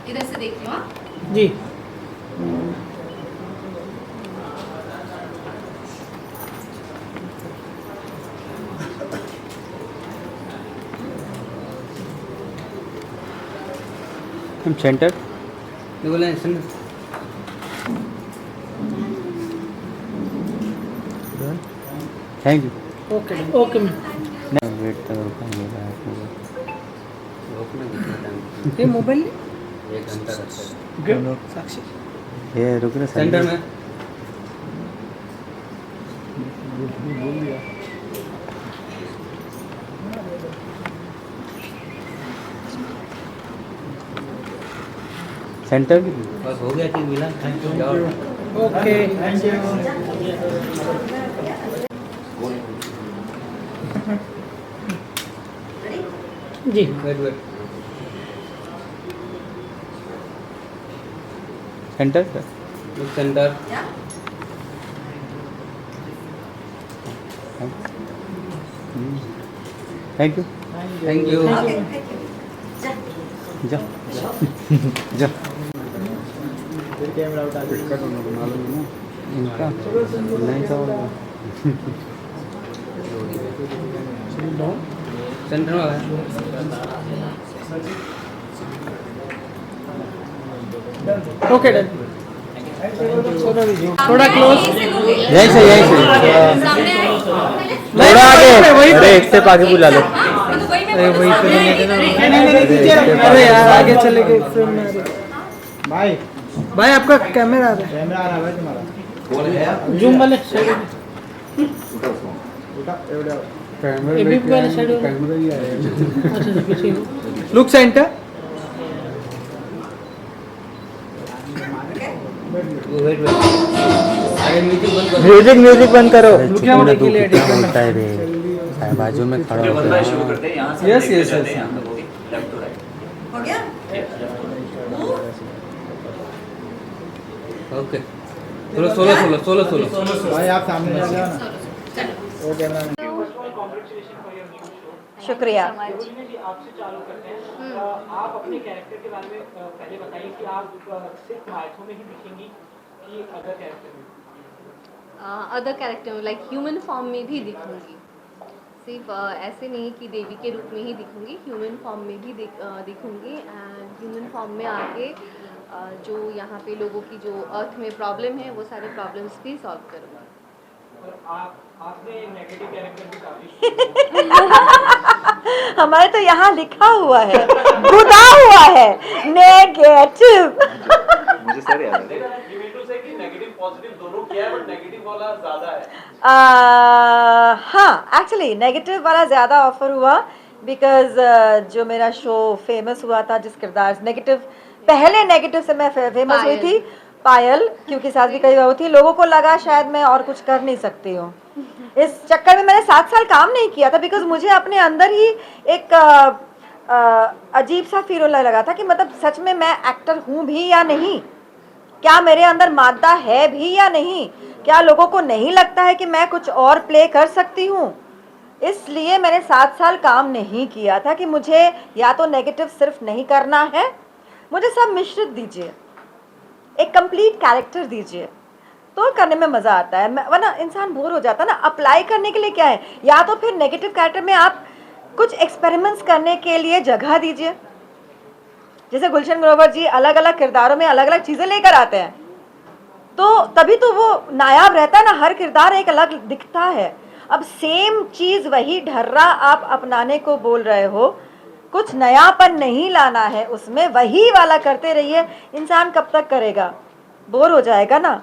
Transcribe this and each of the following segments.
इधर से देख लो। जी सेंटर बोले थैंक यू। ओके ओके नहीं वेट करो ये मोबाइल एक घंटा लगता है साक्षी ये रुक रहा सेंटर में सेंटर बस हो गया कि मिला थैंक यू ओके जी wait wait centre centre thank you thank you जा जा इनका नहीं चलेगा सेंटर में है ओके डन थोड़ा क्लोज यहीं से थोड़ा आगे अरे एक स्टेप आगे बुला लो अरे वही पे अरे यार आगे चले गए फ्रेम में भाई भाई आपका कैमरा आ रहा है भाई तुम्हारा जूम वाले साइड एबीपी वाले साइड अच्छा पीछे लुक सेंटर वेट वेट अरे म्यूजिक बंद करो क्या होने के लिए बोलता है रे बाजू में खड़ा होकर शुरू करते हैं यहाँ से Yes, yes, करते yes. हैं यहाँ पे होगी लेफ्ट टू राइट हो गया? ओके सोलो भाई आप सामने आ जाओ ना चलो। वो कैमरा शुक्रिया। आपसे चालू करते हैं। आप अपने कैरेक्टर के बारे में पहले बताइए कि आप सिर्फ माइथो में ही दिखेंगी कि अदर कैरेक्टर में? अदर कैरेक्टर में लाइक ह्यूमन फॉर्म में भी दिखूंगी। सिर्फ ऐसे नहीं कि देवी के रूप में ही दिखूंगी, ह्यूमन फॉर्म में भी दिखूंगी एंड ह्यूमन फॉर्म में आके जो यहाँ पे लोगों की जो अर्थ में प्रॉब्लम है वो सारे प्रॉब्लम्स भी सॉल्व करूँगी। और आपने नेगेटिव कैरेक्टर भी काफी हमारे तो यहाँ लिखा हुआ है, गुदा हुआ है, नेगेटिव। मुझे सर याद है कि नेगेटिव पॉजिटिव दोनों किया है बट नेगेटिव वाला ज्यादा है। हाँ एक्चुअली नेगेटिव वाला ज़्यादा ऑफर हुआ बिकॉज जो मेरा शो फेमस हुआ था जिस किरदार नेगेटिव पहले नेगेटिव से मैं फेमस हुई थी पायल, क्योंकि सास भी कई बार थी, लोगों को लगा शायद मैं और कुछ कर नहीं सकती हूँ। इस चक्कर में मैंने 7 साल काम नहीं किया था बिकॉज मुझे अपने अंदर ही एक अजीब सा फील होने लगा था कि मतलब सच में मैं एक्टर हूँ भी या नहीं, क्या मेरे अंदर मादा है भी या नहीं, क्या लोगों को नहीं लगता है कि मैं कुछ और प्ले कर सकती हूँ। इसलिए मैंने 7 साल काम नहीं किया था कि मुझे या तो नेगेटिव सिर्फ नहीं करना है, मुझे सब मिश्रित दीजिए, एक कंप्लीट कैरेक्टर दीजिए तो करने में मज़ा आता है, वरना इंसान बोर हो जाता है ना। अप्लाई करने के लिए क्या है, या तो फिर नेगेटिव कैरेक्टर में आप कुछ एक्सपेरिमेंट्स करने के लिए जगह दीजिए। जैसे गुलशन ग्रोवर जी अलग अलग किरदारों में अलग अलग चीज़ें लेकर आते हैं, तो तभी तो वो नायाब रहता है ना, हर किरदार एक अलग दिखता है। अब सेम चीज़ वही ढर्रा आप अपनाने को बोल रहे हो, कुछ नयापन नहीं लाना है उसमें, वही वाला करते रहिए, इंसान कब तक करेगा, बोर हो जाएगा ना।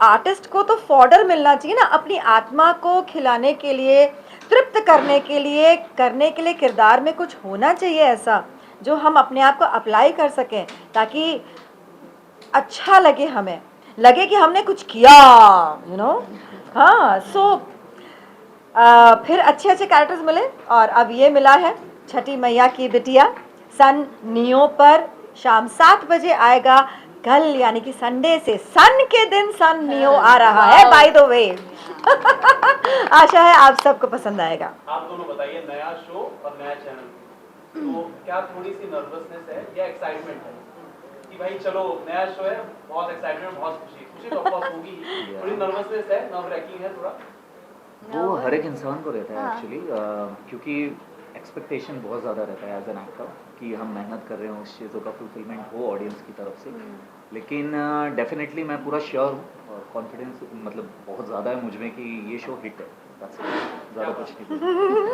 आर्टिस्ट को तो फॉडर मिलना चाहिए ना, अपनी आत्मा को खिलाने के लिए, तृप्त करने के लिए किरदार में कुछ होना चाहिए ऐसा जो हम अपने आप को अप्लाई कर सकें, ताकि अच्छा लगे, हमें लगे कि हमने कुछ किया, यू नो। हाँ फिर अच्छे अच्छे कैरेक्टर्स मिले और अब ये मिला है छठी मैया की बिटिया सन नियो पर शाम 7 बजे आएगा। कल यानी कि संडे से सन के दिन सन नियो आ रहा है बाय द वे। आशा है आप सबको पसंद आएगा। आप दोनों बताइए, नया शो और नया चैनल, तो क्या थोड़ी सी नर्वसनेस है या एक्साइटमेंट है कि भाई चलो नया शो है, बहुत एक्साइटमेंट, बहुत खुशी खुशी तो ऑफकोर्स होगी ही, थोड़ी नर्वसनेस है, नर्व रैकिंग है थोड़ा? वो हर एक इंसान को रहता है एक्चुअली, क्योंकि एक्सपेक्टेशन बहुत ज़्यादा रहता है एज एन एक्टर कि हम मेहनत कर रहे हो, उस चीज़ों का फुलफिलमेंट हो ऑडियंस की तरफ से। लेकिन डेफिनेटली मैं पूरा श्योर हूँ और कॉन्फिडेंस मतलब बहुत ज़्यादा है मुझ में कि ये शो हिट है, ज़्यादा कुछ नहीं।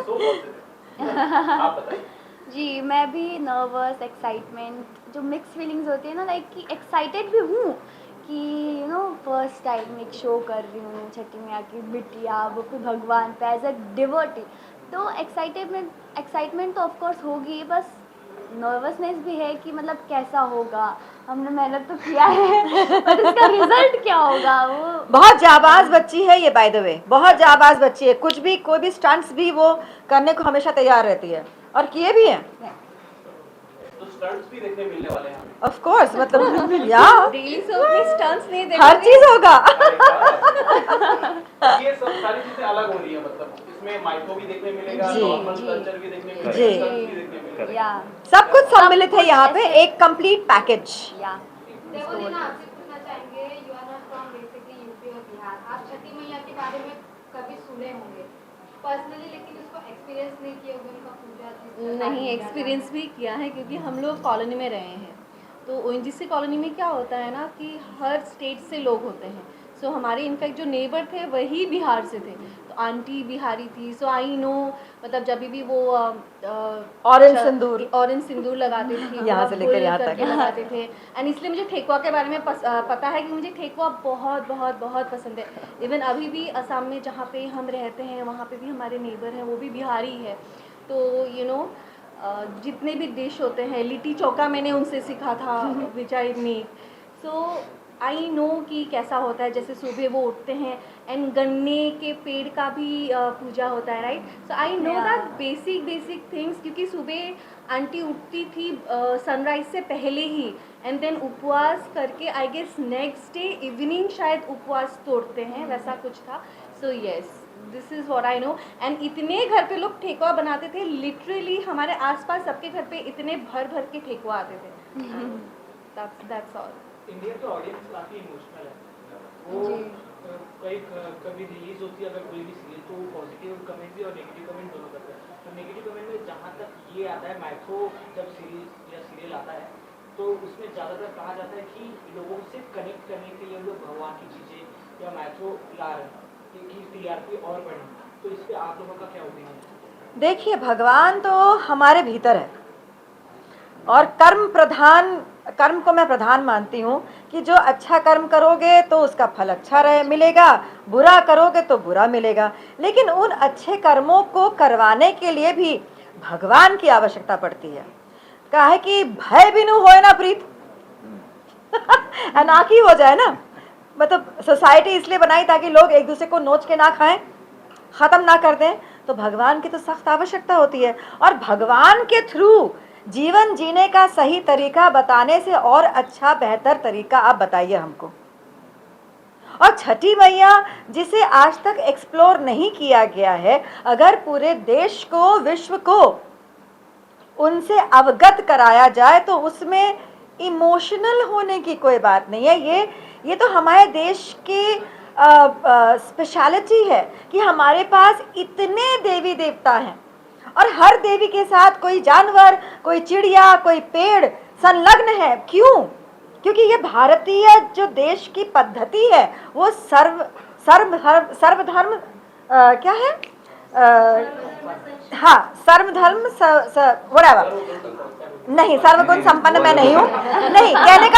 So positive। आप बताइए। जी, मैं भी नर्वस, एक्साइटमेंट, जो मिक्स फीलिंग्स होती है ना, लाइक कि एक्साइटेड भी हूँ कि यू नो फर्स्ट टाइम एक शो कर रही हूँ छठी मैया की बिटिया, वो फिर भगवान पे एज अ डिवोटी, तो एक्साइटमेंट तो ऑफकोर्स होगी, बस नर्वसनेस भी है कि मतलब कैसा होगा। हमने मेहनत तो किया है पर इसका रिजल्ट क्या होगा। वो बहुत जाबाज बच्ची है ये बाय द वे, बहुत जाबाज बच्ची है। कुछ भी कोई भी स्टंट्स भी वो करने को हमेशा तैयार रहती है और किए भी हैं। तो स्टंट्स भी देखने मिलने वाले हैं हमें। ऑफ कोर्स, मतलब या डेली शो में स्टंट्स नहीं देख हर चीज होगा। ये सब सारी चीजें अलग हो रही है, मतलब इसमें माइको भी देखने मिलेगा, जी, नॉर्मल जी। कल्चर भी देखने मिलेगा, जी। stunts भी देखने मिलेगा। या सब कुछ सम्मिलित है यहाँ पे, एक कंप्लीट पैकेज। या देवलीना, आपसे पूछना चाहेंगे, you are not from basically UP और बिहार, आप छठी मैया के बारे में कभी सुने होंगे पर्सनली, लेकिन उसको एक्सपीरियंस नहीं किया होगा, उनका पूजा जिस नहीं एक्सपीरियंस भी किया है, क्योंकि हम लोग कॉलोनी में रहे हैं। तो ओएनजीसी कॉलोनी में क्या होता है ना कि हर स्टेट से लोग होते हैं। सो हमारे इनफैक्ट जो नेबर थे वही बिहार से थे, तो आंटी बिहारी थी। सो आई नो, मतलब जब भी वो ऑरेंज सिंदूर लगाते थे, यहाँ से लेकर फुल यहाँ करके तक। लगाते थे। एंड इसलिए मुझे ठेकुआ के बारे में पता है कि मुझे ठेकुआ बहुत बहुत बहुत पसंद है। इवन अभी भी असम में जहाँ पे हम रहते हैं वहाँ पे भी हमारे नेबर हैं, वो भी बिहारी है। तो यू नो जितने भी डिश होते हैं, लिट्टी चोखा मैंने उनसे सीखा था, विच I make. So I no कि कैसा होता है। जैसे सुबह वो उठते हैं एंड गन्ने के पेड़ का भी पूजा होता है, right. So I know that basic things, क्योंकि सुबह आंटी उठती थी सनराइज से पहले ही, एंड देन उपवास करके I guess next day evening शायद उपवास तोड़ते हैं, वैसा कुछ था। So yes, this is what I know. And इतने घर पे लोग ठेकुआ बनाते थे, लिटरली हमारे आसपास सबके घर पे इतने भर भर के ठेकुआ आते थे। That's all. इंडिया की ऑडियंस काफी इमोशनल है, वो कभी रिलीज होती है अगर कोई भी सीरीज, तो पॉजिटिव कमेंट भी और नेगेटिव कमेंट दोनों करते हैं। तो नेगेटिव कमेंट में जहाँ तक ये आता है, माइक्रो जब सीरीज या सीरियल आता है तो उसमें ज़्यादातर कहा जाता है कि लोगों से कनेक्ट करने के लिए लोग भगवान की चीज़ें या माइक्रो ला रहे हैं कि टीआरपी और बढ़े। तो इस पर आप लोगों का क्या ओपिनियन है? देखिए, भगवान तो हमारे भीतर है और कर्म को मैं प्रधान मानती हूँ कि जो अच्छा कर्म करोगे तो उसका फल अच्छा मिलेगा, बुरा करोगे तो बुरा मिलेगा। लेकिन उन अच्छे कर्मों को करवाने के लिए भी भगवान की आवश्यकता पड़ती है। काहे कि भय बिनु होए ना प्रीत, अनाकी हो जाए ना। मतलब सोसाइटी इसलिए बनाई ताकि लोग एक दूसरे को नोच के ना खाएं, ख़त्म ना कर दें। तो भगवान की तो सख्त आवश्यकता होती है, और भगवान के थ्रू जीवन जीने का सही तरीका बताने से और अच्छा बेहतर तरीका आप बताइए हमको। और छठी मैया जिसे आज तक एक्सप्लोर नहीं किया गया है, अगर पूरे देश को, विश्व को उनसे अवगत कराया जाए तो उसमें इमोशनल होने की कोई बात नहीं है। ये तो हमारे देश की स्पेशलिटी है कि हमारे पास इतने देवी देवता हैं, और हर देवी के साथ कोई जानवर, कोई चिड़िया, कोई पेड़ संलग्न है। क्यों? क्योंकि ये भारतीय जो देश की पद्धति है वो सर्वधर्म क्या है, हाँ, सर्वधर्म व्हाटएवर, नहीं, सर्वगुण संपन्न मैं नहीं हूँ। नहीं, कहने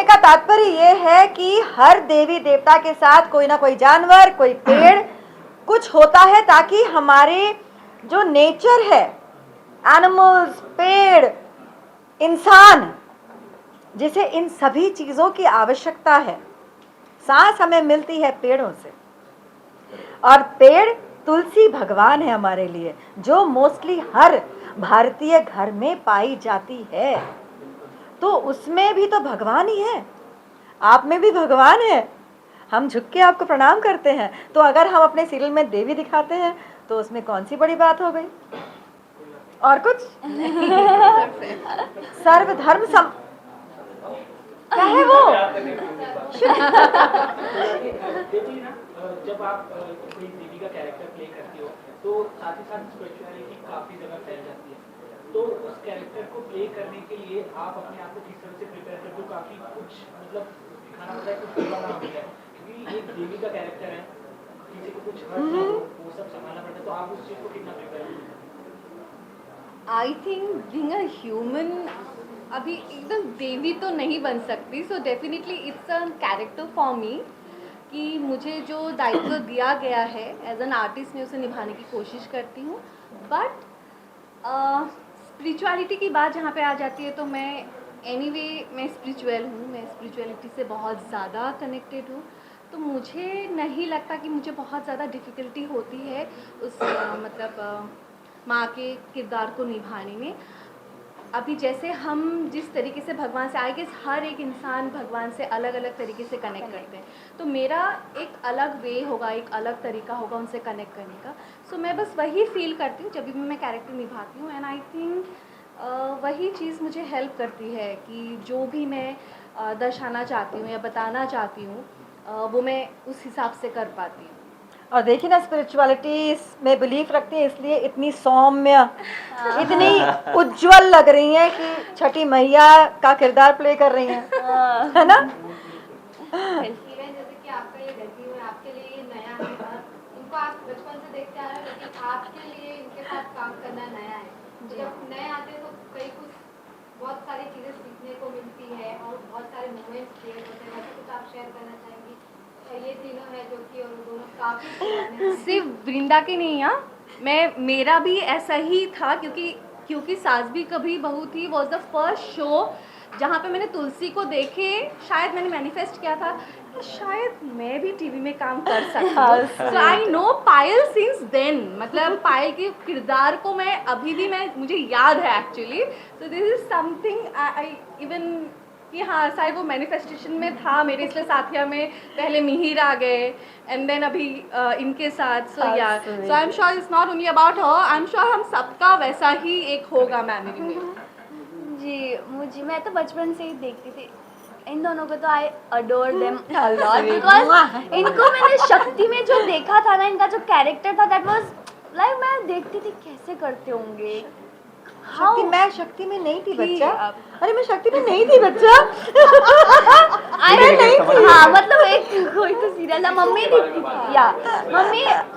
का तात्पर्य ये है कि हर देवी देवता के साथ कोई ना कोई जानवर, कोई पेड़ कुछ होता है, ताकि हमारे जो नेचर है, एनिमल्स, पेड़, इंसान, जिसे इन सभी चीज़ों की आवश्यकता है, सांस हमें मिलती है पेड़ों से। और पेड़, तुलसी भगवान है हमारे लिए, जो मोस्टली भारतीय घर में पाई जाती है, तो उसमें भी तो भगवान ही है, आप में भी भगवान है। हम झुक के आपको प्रणाम करते हैं, तो अगर हम अपने सीरियल में देवी दिखाते हैं तो उसमें कौन सी बड़ी बात हो गई? और कुछ सर्वधर्म सम क्या है वो? देखिए ना, जब आप कोई देवी का कैरेक्टर प्ले करते हो तो साथ ही साथ स्पिरिचुअलिटी काफी जगह फैल जाती है, तो उस कैरेक्टर को प्ले करने के लिए आप अपने आप को किस तरह से प्रिपेयर करते हो? काफी कुछ मतलब दिखाना पड़ता है, कुछ बोलना होता है, क्योंकि एक देवी का कैरेक्टर है, किसी को कुछ हर्ट ना हो, वो सब संभालना पड़ता है, तो आप उस चीज को कितना प्रिपेयर करते हो? I think being a human, अभी एकदम देवी तो नहीं बन सकती, so definitely it's a character for me कि मुझे जो दायित्व दिया गया है एज एन आर्टिस्ट मैं उसे निभाने की कोशिश करती हूँ। बट स्पिरिचुअलिटी की बात जहाँ पे आ जाती है तो मैं एनीवे मैं स्पिरिचुअल हूँ, मैं स्पिरिचुअलिटी से बहुत ज़्यादा कनेक्टेड हूँ, तो मुझे नहीं लगता कि मुझे बहुत ज़्यादा डिफ़िकल्टी होती है उस माँ के किरदार को निभाने में। अभी जैसे हम जिस तरीके से भगवान से, आई गेस हर एक इंसान भगवान से अलग अलग तरीके से कनेक्ट करते हैं, तो मेरा एक अलग वे होगा, एक अलग तरीका होगा उनसे कनेक्ट करने का। सो मैं बस वही फील करती हूँ जब भी मैं कैरेक्टर निभाती हूँ, एंड आई थिंक वही चीज़ मुझे हेल्प करती है कि जो भी मैं दर्शाना चाहती हूँ या बताना चाहती हूँ वो मैं उस हिसाब से कर पाती हूँ। और देखिए ना, स्पिरिचुअलिटी में बिलीफ रखते हैं इसलिए इतनी सौम्य, इतनी उज्जवल लग रही हैं कि छठी मैया का किरदार प्ले कर रही हैं, है ना? इवन जैसे कि आपका ये लड़की और आपके लिए ये नया है, इनको आप बचपन से देखते आ रहे हो, लेकिन आपके लिए इनके साथ काम करना नया है। जब नए आते हैं तो कई कुछ बहुत सारी चीज़ें सीखने को मिलती है और बहुत सारे मोमेंट्स क्रिएट होते हैं, वैसे कुछ आप शेयर करना चाहेंगी? ये तीनों है जो कि और दोनों काफ़ी सिर्फ वृंदा की नहीं, मेरा भी ऐसा ही था, क्योंकि सास भी कभी बहू थी वॉज द फर्स्ट शो जहाँ पे मैंने तुलसी को देखे, शायद मैंने मैनिफेस्ट किया था कि शायद मैं भी टीवी में काम कर सकती हूँ। So I know Payal since then, मतलब पायल के किरदार को मैं अभी भी मुझे याद है actually. So this is something I even कि हाँ शायद वो मैनिफेस्टेशन में था मेरे, इसलिए साथिया में पहले मिहिर आ गए एंड देन अभी इनके साथ। So yeah so I am sure it's not only about her, I am sure हम सबका वैसा ही एक होगा मेमोरी में। जी मैं तो बचपन से ही देखती थी इन दोनों को, तो I adore them a lot because इनको मैंने शक्ति में जो देखा था ना, इनका जो कैरेक्टर था दैट वाज लाइक, मैं देखती थी कैसे करते होंगे। शक्ति में नहीं थी बच्चा, अरे मैं शक्ति में नहीं थी बच्चा। मैं नहीं थी, हाँ मतलब एक कोई तो सीरियल था, मम्मी देखती थी या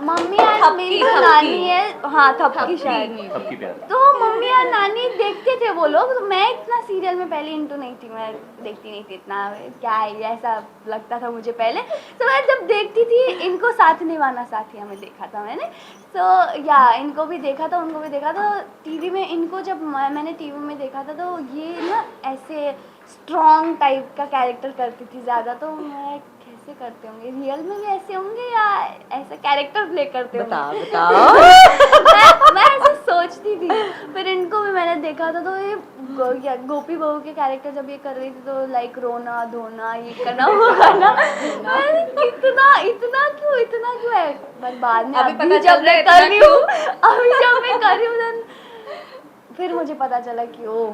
मम्मी और मेरी जो नानी है, हाँ थपकी शायद, तो मम्मी और नानी देखते थे वो लोग, तो मैं इतना सीरियल में पहले इंटू नहीं थी, मैं देखती नहीं थी इतना, क्या है ऐसा लगता था मुझे पहले। तो मैं जब देखती थी इनको साथ निभाना साथिया में देखा था मैंने, तो या इनको भी देखा था उनको भी देखा था टीवी में। इनको जब मैंने टीवी में देखा था तो ये ना ऐसे स्ट्रॉन्ग टाइप का कैरेक्टर करती थी ज़्यादा, तो मैं कैसे करते होंगे रियल में भी ऐसे होंगे या ऐसा कैरेक्टर प्ले करते होंगे, बताओ। मैं ऐसे सोचती थी। फिर इनको भी मैंने देखा था तो ये गोपी बहू के कैरेक्टर जब ये कर रही थी तो लाइक रोना धोना ये करना वो करना, इतना क्यों है, पर बाद में अभी जब मैं कर रही हूँ फिर मुझे पता चला कि ओ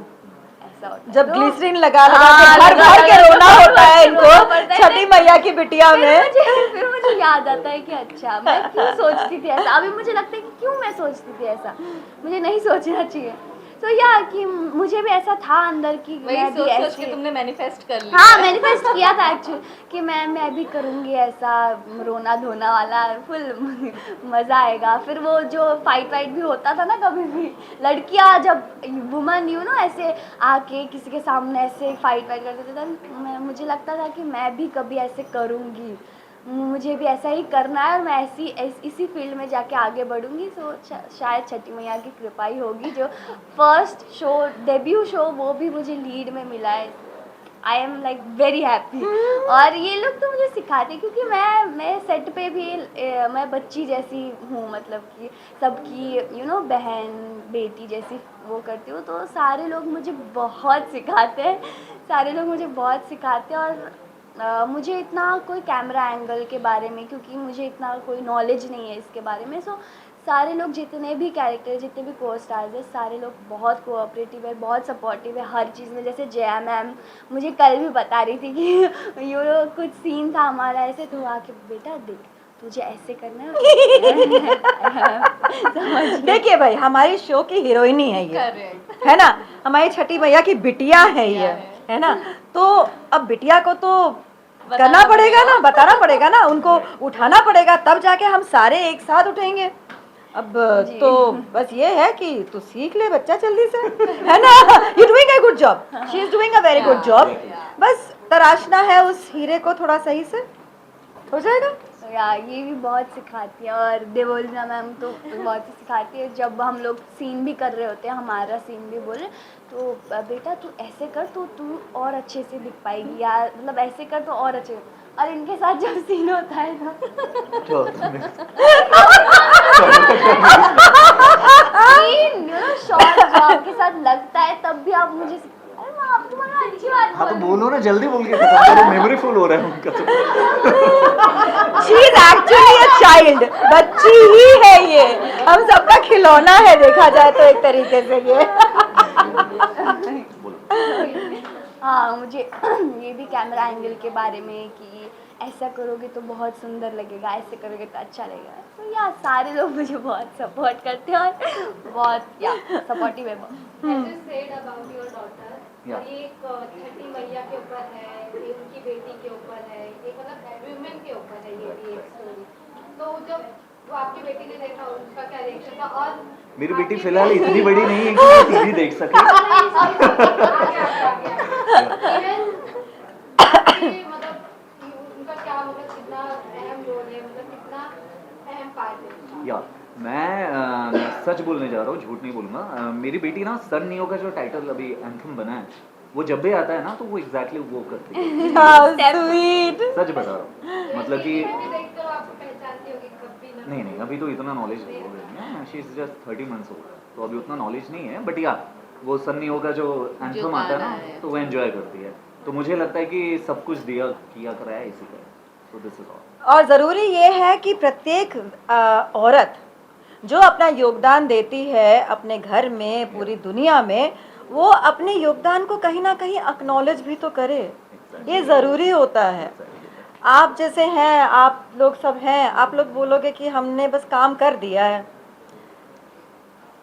ऐसा होता है। जब ग्लिसरीन लगा के भर के रोना होता है इनको छठी मैया की बिटिया में। फिर मुझे याद आता है कि अच्छा मैं क्यों सोचती थी ऐसा। अभी मुझे लगता है कि क्यों मैं सोचती थी ऐसा, मुझे नहीं सोचना चाहिए। तो या कि मुझे भी ऐसा था अंदर की मैं भी सोच के तुमने मैनिफेस्ट कर लिया। हाँ मैनिफेस्ट किया था एक्चुअली कि मैं भी करूँगी ऐसा रोना धोना वाला, फुल मज़ा आएगा। फिर वो जो फाइट भी होता था ना, कभी भी लड़कियाँ जब वुमन यू नो ऐसे आके किसी के सामने ऐसे फाइट करते थे, तो मुझे लगता था कि मैं भी कभी ऐसे करूँगी, मुझे भी ऐसा ही करना है और मैं इसी फील्ड में जाके आगे बढ़ूंगी। सो शायद छठी मैया की कृपा ही होगी, जो फर्स्ट शो डेब्यू शो वो भी मुझे लीड में मिला है। I am like very happy. और ये लोग तो मुझे सिखाते हैं, क्योंकि मैं सेट पे भी मैं बच्ची जैसी हूँ, मतलब कि सबकी बहन बेटी जैसी वो करती हूँ। तो सारे लोग मुझे बहुत सिखाते हैं, सारे लोग मुझे बहुत सिखाते हैं। और मुझे इतना कोई कैमरा एंगल के बारे में, क्योंकि मुझे इतना कोई नॉलेज नहीं है इसके बारे में, सो सारे लोग जितने भी कैरेक्टर, जितने भी को स्टार्स हैं, सारे लोग बहुत कोऑपरेटिव है, बहुत सपोर्टिव है हर चीज़ में। जैसे जया मैम मुझे कल भी बता रही थी कि ये कुछ सीन था हमारा ऐसे, तो आके बेटा देख तुझे ऐसे करना है। देखिए भाई, हमारी शो की हीरोइन ही है ये, Correct. है ना, हमारी छठी मैया की बिटिया है ये, है ना। तो अब बिटिया को तो करना पड़ेगा ना, बताना पड़ेगा ना, उनको उठाना पड़ेगा, तब जाके हम सारे एक साथ उठेंगे। अब तो बस ये है कि तू सीख ले बच्चा जल्दी से, है ना। You doing a good job, she is doing a very good job. बस तराशना है उस हीरे को थोड़ा सही से, हो जाएगा। तो यार ये भी बहुत सिखाती है। और देवोलिना मैम तो बहुत ही सिखाती है। जब हम लोग सीन भी कर रहे होते हैं, हमारा सीन भी बोले तो बेटा तू ऐसे कर तो तू और अच्छे से दिख पाएगी यार, मतलब ऐसे कर तो और अच्छे। और इनके साथ जब सीन होता है ना सीन शॉर्ट जो आपके साथ लगता है, तब भी आप मुझे अरे माँ आप तुम्हारा अच्छी बात हाँ तो बोल बोलो ना, जल्दी बोल के खत्म करो, मेमोरी फुल हो रहा है उनका तो। She is actually a child, बच्ची ही है ये, हम सबका खिलौना है देखा जाए तो एक तरीके से ये। हाँ मुझे ये भी कैमरा एंगल के बारे में कि ऐसा करोगे तो बहुत सुंदर लगेगा, ऐसे करोगे तो अच्छा लगेगा। तो यार सारे लोग मुझे बहुत सपोर्ट करते हैं और बहुत सपोर्टिव है। As you said about your daughter, Yeah. ये एक छठी मैया के ऊपर है, ये उनकी बेटी के ऊपर है, ये मतलब वुमेन के ऊपर है ये भी एक स्टोरी। तो जब वो आपकी बेटी ने देखा उसका क्या रिएक्शन था? और मेरी बेटी फिलहाल इतनी बड़ी नहीं है कि टीवी देख सके। मतलब उनका क्या, मतलब कितना अहम रोल है, मतलब कितना अहम पार्ट है? या मैं सच बोलने जा रहा हूँ, झूठ नहीं बोलूँगा। मेरी बेटी ना सन नियो का जो टाइटल अभी एंथम बना है, वो जब भी आता है ना तो वो एग्जैक्टली वो करती है। स्वीट। सच बता रहा हूँ, मतलब कि देखकर आप पहचानती होगी कभी ना? नहीं अभी तो इतना नॉलेज नहीं है, she is just 30 months old, तो अभी उतना नॉलेज नहीं है। बट या वो सन नियो का जो एंथम आता है ना तो वो एंजॉय करती है। तो मुझे लगता है कि सब कुछ किया कराया इसी का, सो दिस इज ऑल। और ज़रूरी ये है कि प्रत्येक औरत जो अपना योगदान देती है अपने घर में, पूरी दुनिया में, वो अपने योगदान को कहीं ना कहीं एक्नॉलेज भी तो करे, ये ज़रूरी होता है। आप जैसे हैं, आप लोग सब हैं, आप लोग बोलोगे कि हमने बस काम कर दिया है,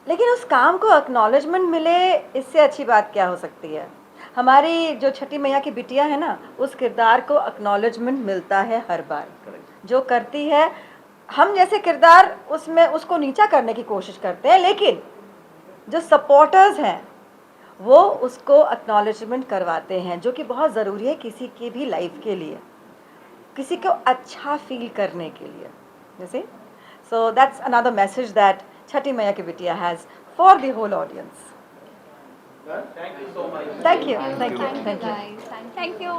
लेकिन उस काम को एक्नॉलेजमेंट मिले, इससे अच्छी बात क्या हो सकती है। हमारी जो छठी मैया की बिटिया है ना, उस किरदार को एक्नॉलेजमेंट मिलता है हर बार, जो करती है। हम जैसे किरदार उसमें उसको नीचा करने की कोशिश करते हैं, लेकिन जो सपोर्टर्स हैं वो उसको एक्नॉलेजमेंट करवाते हैं, जो कि बहुत ज़रूरी है किसी की भी लाइफ के लिए, किसी को अच्छा फील करने के लिए। जैसे so that's another message that Chhathi Maiya की बिटिया has for the whole audience. Thank you so much. Thank you, thank you, thank you. Thank you.